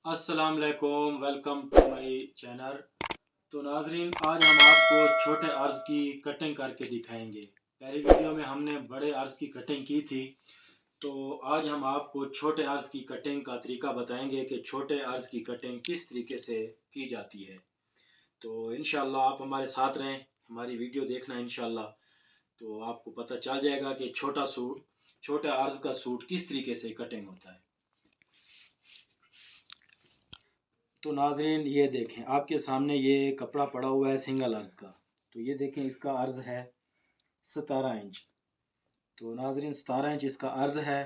अस्सलाम वालेकुम, welcome to my channel. तो नाजरीन, आज हम आपको छोटे अर्ज़ की कटिंग करके दिखाएंगे। पहली वीडियो में हमने बड़े अर्ज़ की कटिंग की थी, तो आज हम आपको छोटे अर्ज़ की कटिंग का तरीका बताएंगे कि छोटे अर्ज़ की कटिंग किस तरीके से की जाती है। तो इंशाल्लाह आप हमारे साथ रहें, हमारी वीडियो देखना इंशाल्लाह, तो आपको पता चल जाएगा कि छोटे अर्ज़ का सूट किस तरीके से कटिंग होता है। तो नाजरीन, ये देखें आपके सामने ये कपड़ा पड़ा हुआ है सिंगल अर्ज का। तो ये देखें, इसका अर्ज है 17 इंच। तो नाजरीन, 17 इंच इसका अर्ज है।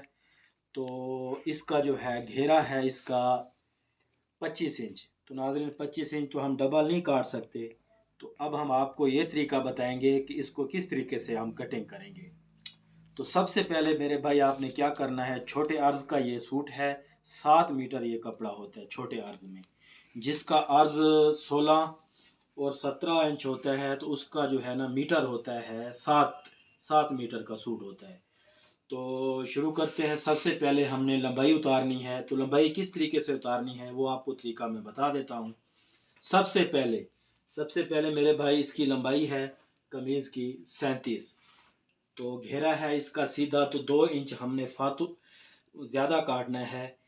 तो इसका जो है घेरा है इसका 25 इंच। तो नाजरीन, 25 इंच तो हम डबल नहीं काट सकते। तो अब हम आपको ये तरीका बताएंगे कि इसको किस तरीके से हम कटिंग करेंगे। तो सबसे पहले मेरे भाई आपने क्या करना है, छोटे अर्ज का ये सूट है, 7 मीटर ये कपड़ा होता है छोटे अर्ज में, जिसका अर्ज 16 और 17 इंच होता है। तो उसका जो है ना मीटर होता है 7 मीटर का सूट होता है। तो शुरू करते हैं। सबसे पहले हमने लंबाई उतारनी है। तो लंबाई किस तरीके से उतारनी है वो आपको तरीका मैं बता देता हूँ। सबसे पहले मेरे भाई इसकी लंबाई है कमीज़ की 37। तो घेरा है इसका सीधा, तो 2 इंच हमने फातू ज़्यादा काटना है।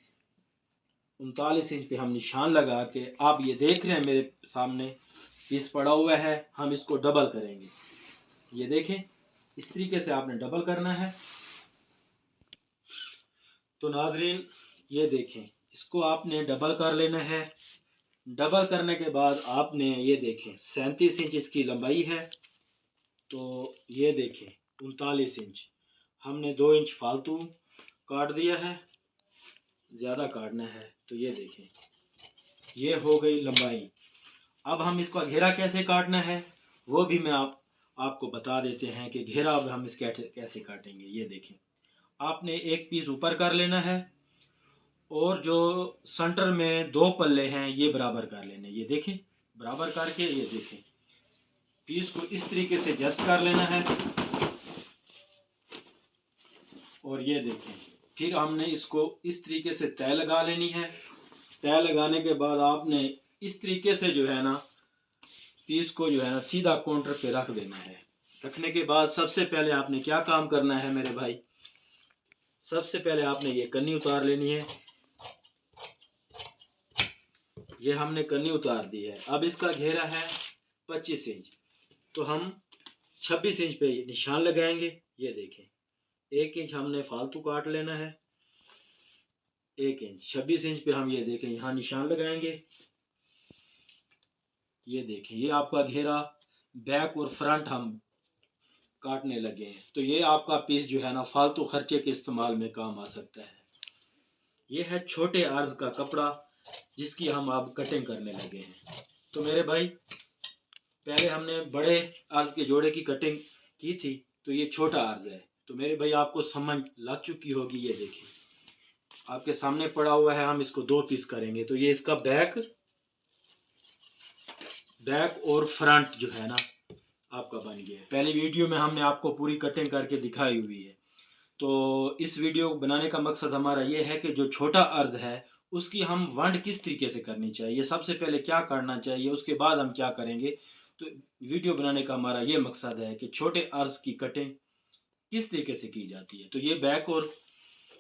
39 इंच पे हम निशान लगा के, आप ये देख रहे हैं मेरे सामने पीस पड़ा हुआ है, हम इसको डबल करेंगे। ये देखें, इस तरीके से आपने डबल करना है। तो नाजरीन, ये देखें, इसको आपने डबल कर लेना है। डबल करने के बाद आपने ये देखें 37 इंच इसकी लंबाई है। तो ये देखें 39 इंच हमने 2 इंच फालतू काट दिया है, ज़्यादा काटना है। तो ये देखें, ये हो गई लंबाई। अब हम इसका घेरा कैसे काटना है वो भी मैं आपको बता देते हैं कि घेरा अब हम इसके कैसे काटेंगे। ये देखें, आपने एक पीस ऊपर कर लेना है और जो सेंटर में 2 पल्ले हैं ये बराबर कर लेने। ये देखें, बराबर करके ये देखें पीस को इस तरीके से जस्ट कर लेना है। और ये देखें, फिर हमने इसको इस तरीके से तय लगा लेनी है। तय लगाने के बाद आपने इस तरीके से जो है ना पीस को जो है ना सीधा काउंटर पे रख देना है। रखने के बाद सबसे पहले आपने क्या काम करना है मेरे भाई, सबसे पहले आपने ये कन्नी उतार लेनी है। ये हमने कन्नी उतार दी है। अब इसका घेरा है 25 इंच, तो हम 26 इंच पे निशान लगाएंगे। ये देखें, 1 इंच हमने फालतू काट लेना है। 1 इंच 26 इंच पे हम ये देखें यहाँ निशान लगाएंगे। ये देखें, ये आपका घेरा बैक और फ्रंट हम काटने लगे हैं। तो ये आपका पीस जो है ना फालतू खर्चे के इस्तेमाल में काम आ सकता है। ये है छोटे अर्ज का कपड़ा जिसकी हम अब कटिंग करने लगे हैं। तो मेरे भाई, पहले हमने बड़े अर्ज के जोड़े की कटिंग की थी, तो ये छोटा अर्ज है। तो मेरे भाई आपको समझ लग चुकी होगी। ये देखिए आपके सामने पड़ा हुआ है, हम इसको 2 पीस करेंगे। तो ये इसका बैक और फ्रंट जो है ना आपका बन गया है। पहली वीडियो में हमने आपको पूरी कटिंग करके दिखाई हुई है। तो इस वीडियो बनाने का मकसद हमारा ये है कि जो छोटा अर्ज है उसकी हम वंड किस तरीके से करनी चाहिए, सबसे पहले क्या करना चाहिए, उसके बाद हम क्या करेंगे। तो वीडियो बनाने का हमारा ये मकसद है कि छोटे अर्ज की कटिंग किस तरीके से की जाती है। तो ये बैक और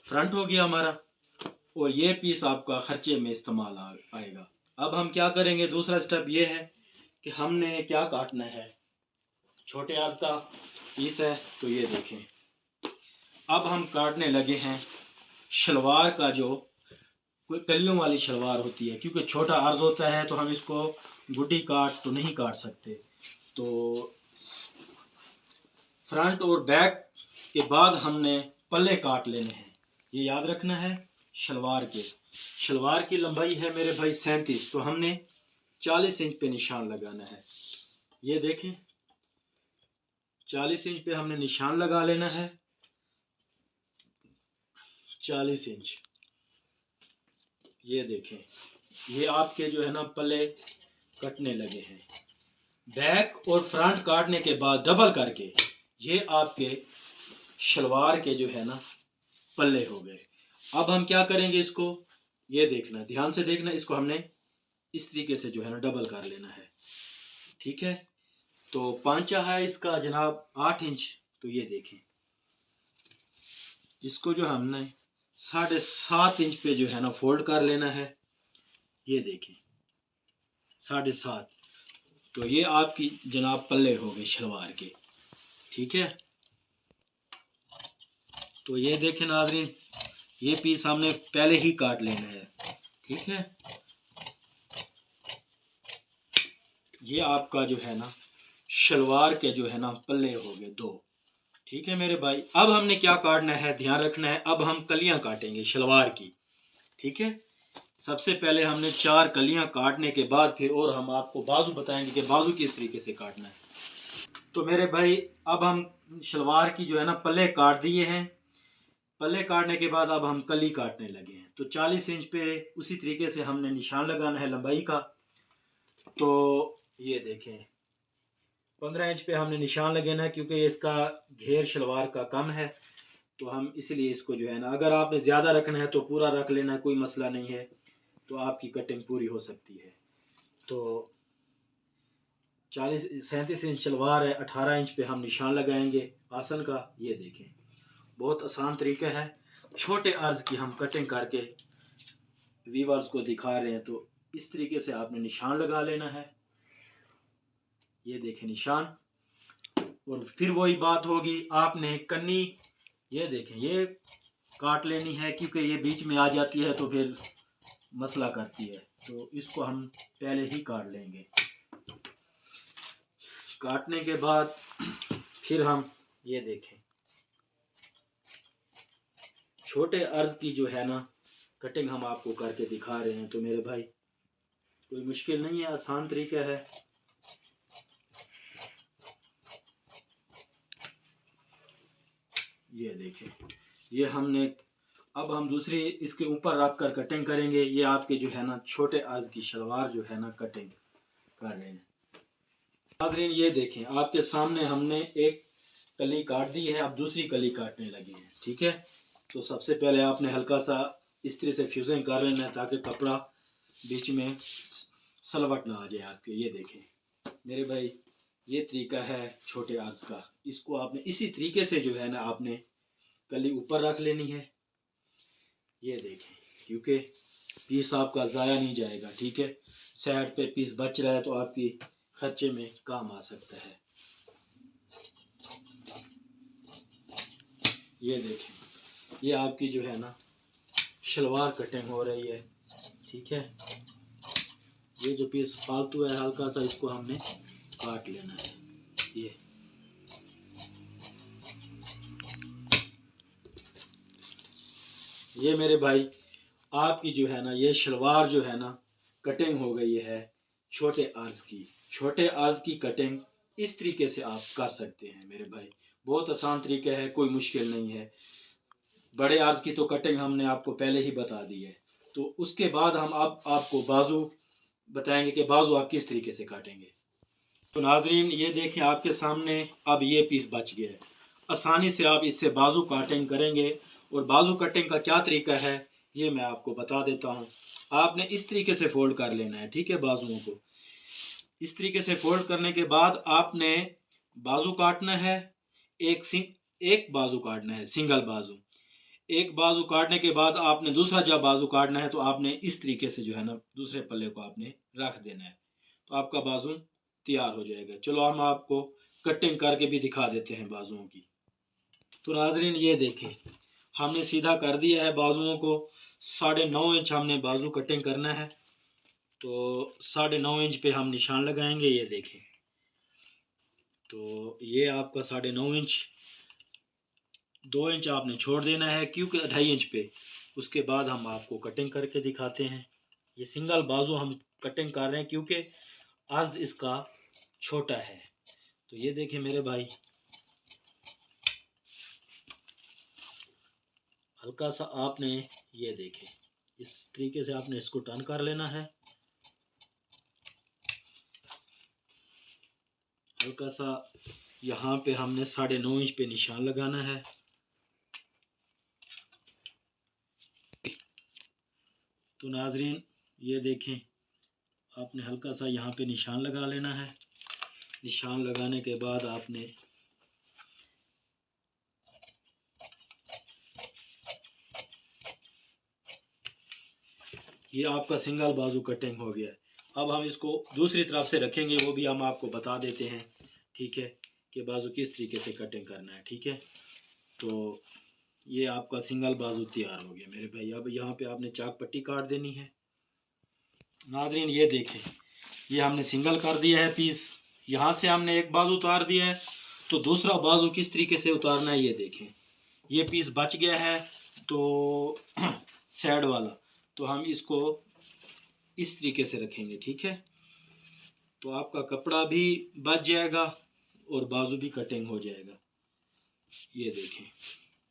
फ्रंट हो गया हमारा, और ये पीस आपका खर्चे में इस्तेमाल आएगा। अब हम क्या करेंगे, दूसरा स्टेप ये है कि हमने क्या काटना है। छोटे अर्ज का पीस है, तो ये देखें, अब हम काटने लगे हैं शलवार का, जो कोई कलियों वाली शलवार होती है। क्योंकि छोटा अर्ज होता है तो हम इसको गुड्डी काट तो नहीं काट सकते। तो फ्रंट और बैक के बाद हमने पल्ले काट लेने हैं, ये याद रखना है। शलवार की लंबाई है मेरे भाई 37, तो हमने 40 इंच पे निशान लगाना है। ये देखें, 40 इंच पे हमने निशान लगा लेना है। 40 इंच, ये देखें, ये आपके जो है ना पल्ले कटने लगे हैं। बैक और फ्रंट काटने के बाद डबल करके ये आपके शलवार के जो है ना पल्ले हो गए। अब हम क्या करेंगे, इसको ये देखना, ध्यान से देखना, इसको हमने इस तरीके से जो है ना डबल कर लेना है। ठीक है, तो पांचा है इसका जनाब 8 इंच। तो ये देखें, इसको जो हमने 7.5 इंच पे जो है ना फोल्ड कर लेना है। ये देखें 7.5। तो ये आपकी जनाब पल्ले हो गए शलवार के। ठीक है, तो ये देखें नाज़रीन, ये पीस हमने पहले ही काट लेना है। ठीक है, ये आपका जो है ना शलवार के जो है ना पल्ले हो गए 2। ठीक है मेरे भाई, अब हमने क्या काटना है, ध्यान रखना है, अब हम कलियां काटेंगे शलवार की। ठीक है, सबसे पहले हमने 4 कलियां काटने के बाद फिर और हम आपको बाजू बताएंगे कि बाजू किस तरीके से काटना है। तो मेरे भाई, अब हम शलवार की जो है ना पल्ले काट दिए हैं। पल्ले काटने के बाद अब हम कली काटने लगे हैं। तो 40 इंच पे उसी तरीके से हमने निशान लगाना है लंबाई का। तो ये देखें 15 इंच पे हमने निशान लगाना है, क्योंकि इसका घेर शलवार का कम है। तो हम इसलिए इसको जो है ना, अगर आपने ज़्यादा रखना है तो पूरा रख लेना है, कोई मसला नहीं है, तो आपकी कटिंग पूरी हो सकती है। तो 37 इंच शलवार है, 18 इंच पे हम निशान लगाएंगे आसन का। ये देखें बहुत आसान तरीका है, छोटे अर्ज की हम कटिंग करके वीवर्स को दिखा रहे हैं। तो इस तरीके से आपने निशान लगा लेना है। ये देखें निशान, और फिर वही बात होगी, आपने कन्नी ये देखें ये काट लेनी है, क्योंकि ये बीच में आ जाती है तो फिर मसला करती है। तो इसको हम पहले ही काट लेंगे। काटने के बाद फिर हम ये देखें छोटे अर्ज की जो है ना कटिंग हम आपको करके दिखा रहे हैं। तो मेरे भाई कोई मुश्किल नहीं है, आसान तरीका है। ये देखें, ये हमने, अब हम दूसरी इसके ऊपर रख कर कटिंग करेंगे। ये आपके जो है ना छोटे अर्ज की शलवार जो है ना कटिंग कर रहे हैं। नाज़रीन ये देखें, आपके सामने हमने एक कली काट दी है, अब दूसरी कली काटने लगे हैं। ठीक है, तो सबसे पहले आपने हल्का सा इस तरह से फ्यूजिंग कर लेना है, ताकि कपड़ा बीच में सलवट ना आ जाए आपके। ये देखें मेरे भाई, ये तरीका है छोटे अर्ज का। इसको आपने इसी तरीके से जो है ना आपने कली ऊपर रख लेनी है। ये देखें, क्योंकि पीस आपका ज़ाया नहीं जाएगा। ठीक है, साइड पे पीस बच रहा है तो आपकी खर्चे में काम आ सकता है। ये देखें, ये आपकी जो है ना शलवार कटिंग हो रही है। ठीक है, ये जो पीस फालतू है हल्का सा इसको हमने काट लेना है। ये मेरे भाई आपकी जो है ना ये शलवार जो है ना कटिंग हो गई है छोटे अर्ज की। छोटे अर्ज की कटिंग इस तरीके से आप कर सकते हैं मेरे भाई, बहुत आसान तरीका है, कोई मुश्किल नहीं है। बड़े अर्ज की तो कटिंग हमने आपको पहले ही बता दी है। तो उसके बाद हम अब आपको बाजू बताएंगे कि बाजू आप किस तरीके से काटेंगे। तो नाजरीन ये देखें आपके सामने अब ये पीस बच गया है। आसानी से आप इससे बाजू कटिंग करेंगे। और बाजू कटिंग का क्या तरीका है ये मैं आपको बता देता हूँ। आपने इस तरीके से फोल्ड कर लेना है। ठीक है, बाजुओं को इस तरीके से फोल्ड करने के बाद आपने बाजू काटना है। एक बाजू काटना है, सिंगल बाजू। एक बाजू काटने के बाद आपने दूसरा जब बाजू काटना है तो आपने इस तरीके से जो है ना दूसरे पल्ले को आपने रख देना है। तो आपका बाजू तैयार हो जाएगा। चलो हम आपको कटिंग करके भी दिखा देते हैं बाजुओं की। तो नाजरीन ये देखें, हमने सीधा कर दिया है बाजुओं को। 9.5 इंच हमने बाजू कटिंग करना है। तो 9.5 इंच पे हम निशान लगाएंगे। ये देखें, तो ये आपका 9.5 इंच, 2 इंच आपने छोड़ देना है, क्योंकि 2.5 इंच पे उसके बाद हम आपको कटिंग करके दिखाते हैं। ये सिंगल बाजू हम कटिंग कर रहे हैं क्योंकि अर्ज इसका छोटा है। तो ये देखें मेरे भाई, हल्का सा आपने ये देखें इस तरीके से आपने इसको टर्न कर लेना है। हल्का सा यहाँ पे हमने 9.5 इंच पे निशान लगाना है। तो नाजरीन ये देखें, आपने हल्का सा यहाँ पे निशान लगा लेना है। निशान लगाने के बाद आपने ये आपका सिंगल बाजू कटिंग हो गया है। अब हम इसको दूसरी तरफ से रखेंगे, वो भी हम आपको बता देते हैं, ठीक है, कि बाजू किस तरीके से कटिंग करना है, ठीक है। तो ये आपका सिंगल बाजू तैयार हो गया मेरे भाई। अब यहाँ पे आपने चाक पट्टी काट देनी है। नाजरीन ये देखें, ये हमने सिंगल कर दिया है पीस। यहाँ से हमने एक बाजू उतार दिया है, तो दूसरा बाजू किस तरीके से उतारना है ये देखें। ये पीस बच गया है तो साइड वाला, तो हम इसको इस तरीके से रखेंगे, ठीक है। तो आपका कपड़ा भी बच जाएगा और बाजू भी कटिंग हो जाएगा। ये देखें,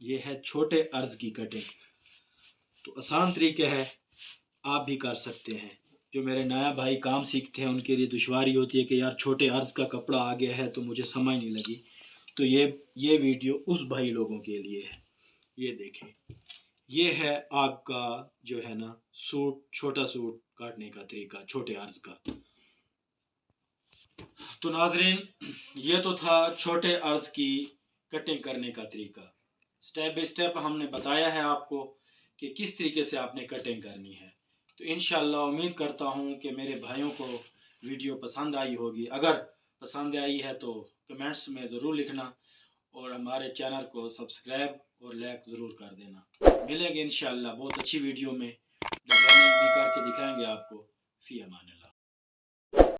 ये है छोटे अर्ज की कटिंग। तो आसान तरीके है, आप भी कर सकते हैं। जो मेरे नया भाई काम सीखते हैं उनके लिए दुश्वारी होती है कि यार छोटे अर्ज का कपड़ा आ गया है तो मुझे समझ नहीं लगी। तो ये वीडियो उस भाई लोगों के लिए है। ये देखें, ये है आपका जो है ना सूट, छोटा सूट काटने का तरीका छोटे अर्ज का। तो नाजरीन ये तो था छोटे अर्ज की कटिंग करने का तरीका। स्टेप बाय स्टेप हमने बताया है आपको कि किस तरीके से आपने कटिंग करनी है। तो इंशाल्लाह उम्मीद करता हूँ कि मेरे भाइयों को वीडियो पसंद आई होगी। अगर पसंद आई है तो कमेंट्स में ज़रूर लिखना और हमारे चैनल को सब्सक्राइब और लाइक ज़रूर कर देना। मिलेंगे इंशाल्लाह बहुत अच्छी वीडियो में, डिज़ाइनिंग भी करके दिखाएंगे आपको। फ़ी अमान अल्लाह।